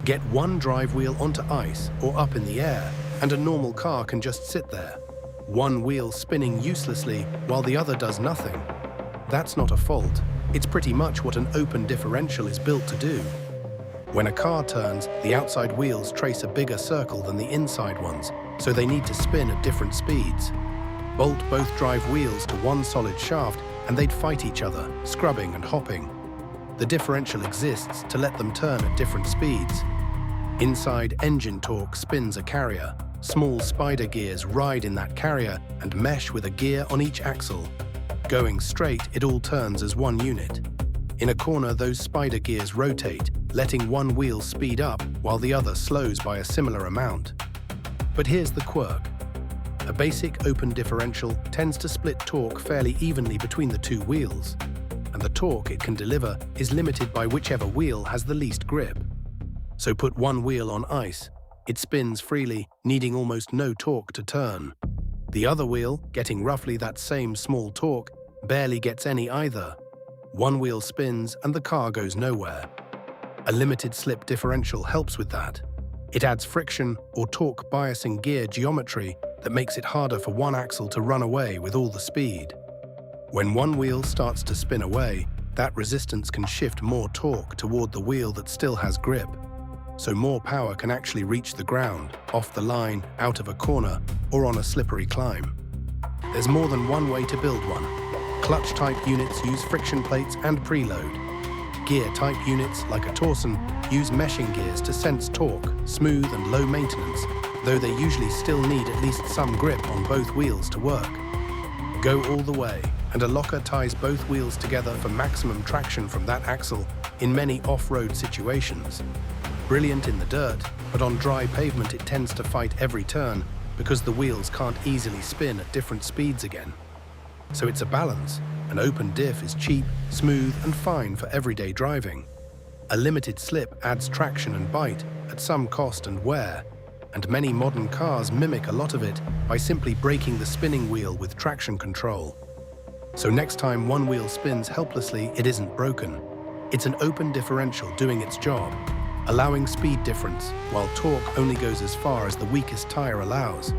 Get one drive wheel onto ice or up in the air, and a normal car can just sit there, one wheel spinning uselessly while the other does nothing. That's not a fault. It's pretty much what an open differential is built to do. When a car turns, the outside wheels trace a bigger circle than the inside ones, so they need to spin at different speeds. Bolt both drive wheels to one solid shaft and they'd fight each other, scrubbing and hopping. The differential exists to let them turn at different speeds. Inside engine torque spins a carrier. Small spider gears ride in that carrier and mesh with a gear on each axle. Going straight, it all turns as one unit. In a corner, those spider gears rotate, letting one wheel speed up while the other slows by a similar amount. But here's the quirk. A basic open differential tends to split torque fairly evenly between the two wheels, and the torque it can deliver is limited by whichever wheel has the least grip. So put one wheel on ice, it spins freely, needing almost no torque to turn. The other wheel, getting roughly that same small torque, barely gets any either. One wheel spins and the car goes nowhere. A limited slip differential helps with that. It adds friction or torque biasing gear geometry that makes it harder for one axle to run away with all the speed. When one wheel starts to spin away, that resistance can shift more torque toward the wheel that still has grip. So more power can actually reach the ground, off the line, out of a corner, or on a slippery climb. There's more than one way to build one. Clutch-type units use friction plates and preload. Gear-type units, like a Torsen, use meshing gears to sense torque, smooth and low maintenance, though they usually still need at least some grip on both wheels to work. Go all the way, and a locker ties both wheels together for maximum traction from that axle in many off-road situations. Brilliant in the dirt, but on dry pavement it tends to fight every turn because the wheels can't easily spin at different speeds again. So it's a balance. An open diff is cheap, smooth and fine for everyday driving. A limited slip adds traction and bite at some cost and wear, and many modern cars mimic a lot of it by simply braking the spinning wheel with traction control. So next time one wheel spins helplessly, it isn't broken. It's an open differential doing its job, allowing speed difference, while torque only goes as far as the weakest tire allows.